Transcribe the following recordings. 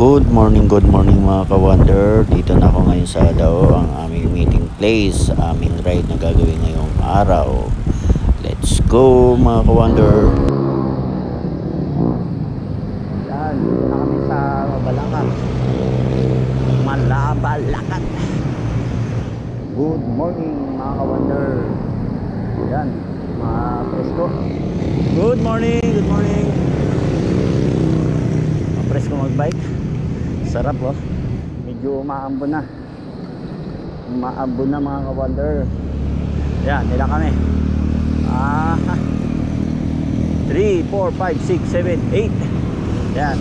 Good morning mga ka-wonder. Dito na ako ngayon sa Dao, ang aming meeting place, aming ride na gagawin ngayong araw. Let's go mga ka-wonder. Yan, dito na kami sa Malabalakat. Malabalakat. Good morning mga ka-wonder. Yan, mga presko. Good morning, good morning. Presko magbike. Sarap oh. Medyo umaambo na. Umaambo na mga ka-wonder. Yan, nila kami. 3, 4, 5, 6, 7, 8. Yan.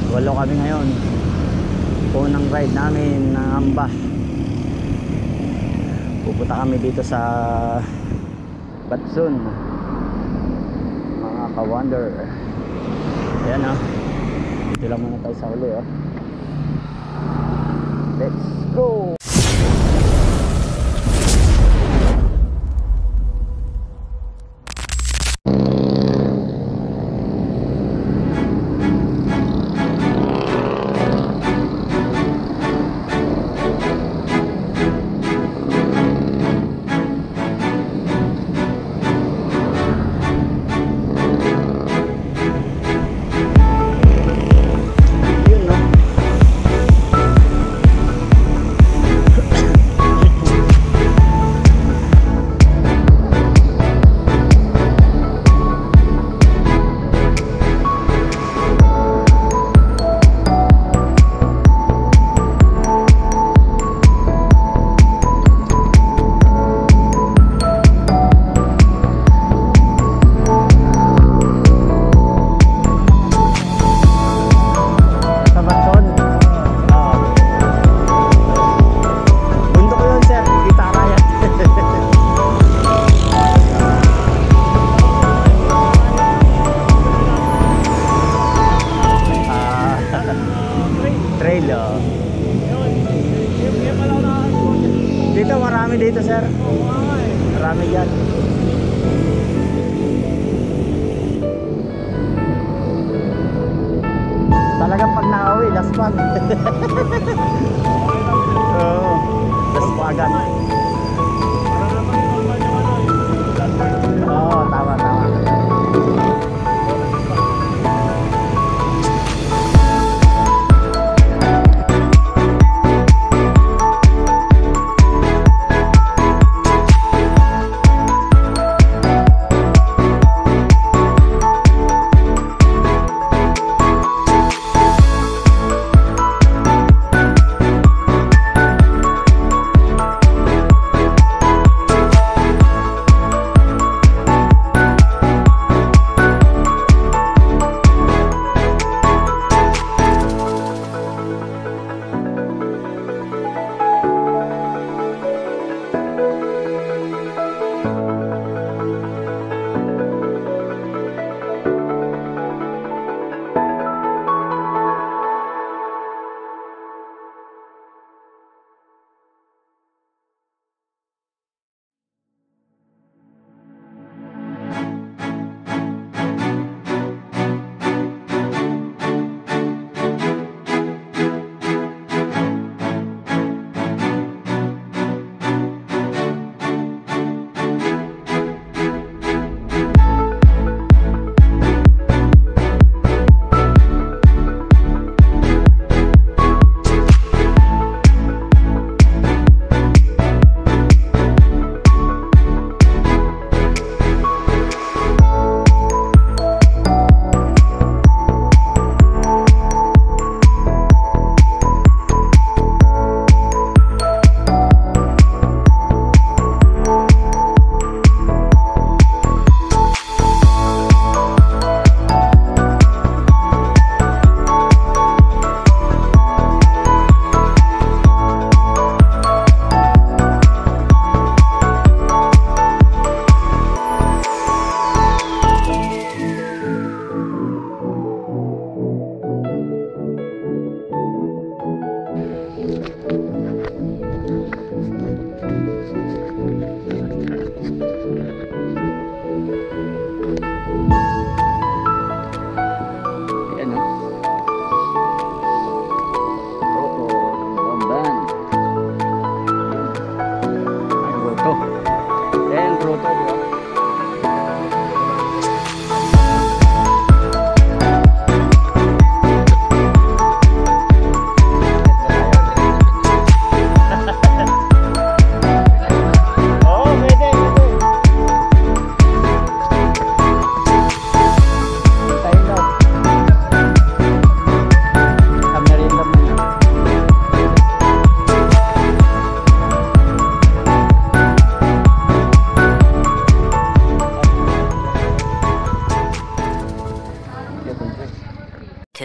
8 kami ngayon. Unang ride namin ng Amba. Pupunta kami dito sa Batsun. Mga ka-wonder. Yan oh. Dito lang muna tayo sa uli oh. Let's go! Dito marami dito sir. Marami dyan. Talagang pag nauwi, laspag. Oo, laspagan. Oo, tama.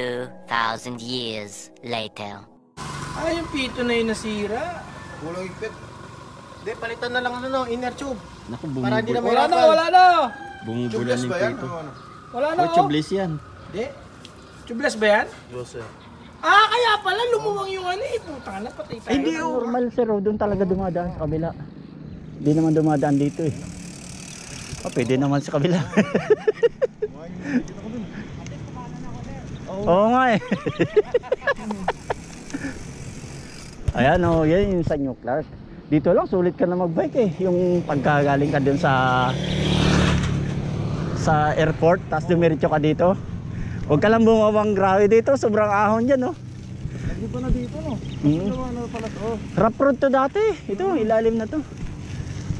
2,000 years later. Ah, yung pito na yung nasira. Kulang ipit. Hindi, palitan na lang ano, inner tube. Naku, Para hindi na may Wala na, rapal. wala na. Bumubulan Tubeless yung ba yan? pito. Ano? Wala na, Oh, oh. tubeless yan. Hindi. Tubeless ba yan? Yes, sir. Ah, kaya pala lumuwang yung ano eh. Putang na, patay tayo. Hindi, normal sir. Doon talaga dumadaan sa kabila. Hindi naman dumadaan dito eh. Oh, pwede naman sa kabila. Oo nga eh. Ayan o, yan yung sa New Clark. Dito lang, sulit ka na magbike eh. Yung pagkagaling ka dun sa airport, tapos dumiretso ka dito. Huwag ka lang bumabang grabe dito, sobrang ahon dyan oh. Hindi pa na dito, no? Ano pala to? Rough road to dati. Ito, ilalim na to.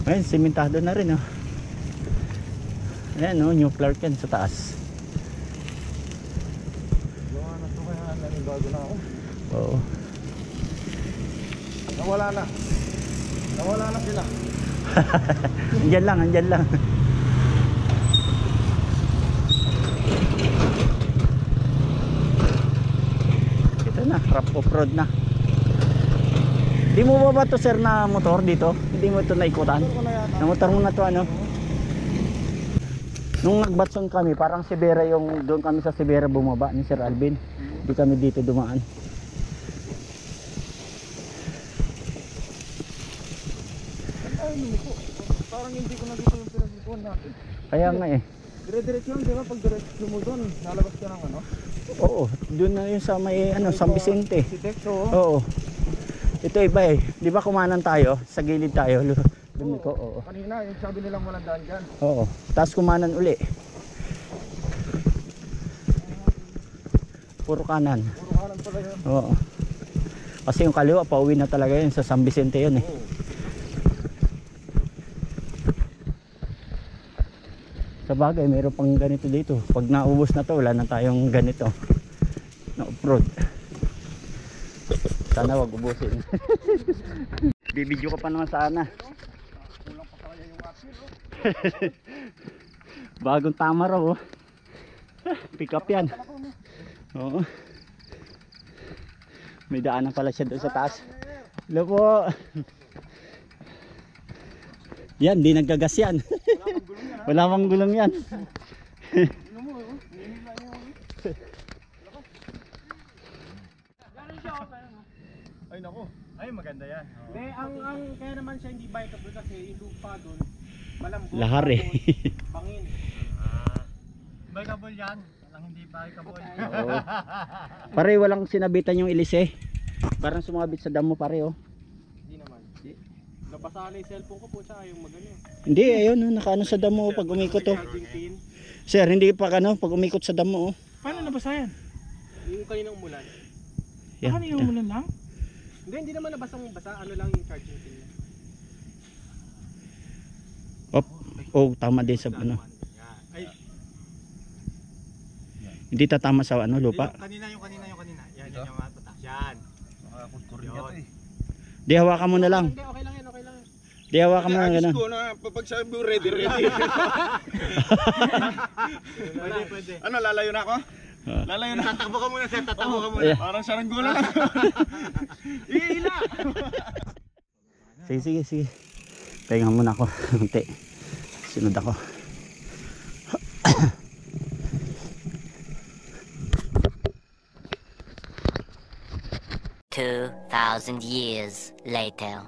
Ayun, simentado na rin oh. Ayan oh, New Clark yan sa taas. Gawa na to kaya nanibago na ako. Oo. Nawala na. Nawala na sila. Andyan lang, andyan lang. Ito na, rough off-road na. Di mo ba to sir na motor dito? Hindi mo ito naikutan? Na motor mo na to ano? Nung nagbatson kami, parang Sibera yung doon kami sa Sibera bumaba ni Sir Alvin. Hindi kami dito dumaan. Ay, lumiko. Parang hindi ko na dito yung pinagbukuhan natin. Kaya nga eh. Dire-diretso yun, di ba? Pag diretso mo doon, lalabas ka ng ano? Oo, doon na yun sa may ano, San Vicente. Si Texo, oh. Oo. Ito iba eh. Di ba kumanan tayo? Sa gilid tayo. Lumiko, oo. Kanina, yung sabi nilang walang daan dyan. Oo. Tapos kumanan uli. Puro kanan. Puro kanan pala yun. Oo. Kasi yung kaliwa, pauwi na talaga yun sa San Vicente yun eh. Oo. Sa bagay, mayroon pang ganito dito. Pag naubos na to, wala na tayong ganito. Na off-road. Sana wag ubusin. Bibidyo ka pa naman sana. Bagong tama raw oh. Pick up yan. Oo. May daanan pala siya doon sa taas. Hello po. Yan, di naggagas yan. Wala mang gulong yan. Ay, nako. Ay, maganda yan. Hindi, ang kaya naman siya hindi bikeable kasi yung lupa doon, malambot. Lahar eh. Bangin. Bikeable yan. Walang hindi bikeable. Oo. Pare, walang sinabitan yung ilis eh. Parang sumabit sa damo pare oh. Hindi naman. Nabasa na yung cellphone ko po tsaka yung magano. Hindi, ayun oh, nakaano sa damo oh, pag umikot oh. Charging pin. Sir, hindi pa ano, pag umikot sa damo oh. Paano nabasa yan? Yung kaninang umulan. Yan. Ano yung umulan lang? Hindi naman nabasang basa. Ano lang yung charging pin niya. Op. Oh, tama din sa ano. Ay, Hindi tatama sa ano, lupa. Yung kanina. Yan, yan yung mga tatas. Yan. Makakutkurin niya to eh. Di hawakan mo na lang. hindi, okay lang yan, okay lang yan. Di hawakan mo na gano'n. na pag sabi mo ready. Pwede. Ano, lalayo na ako? Lalayo na. Tatakbo ka muna, sir. Tatakbo ka muna. Yeah. Parang saranggola lang. Ihila! Sige. Pahinga muna ako. Kunti. Sunod ako. $2,000 years later.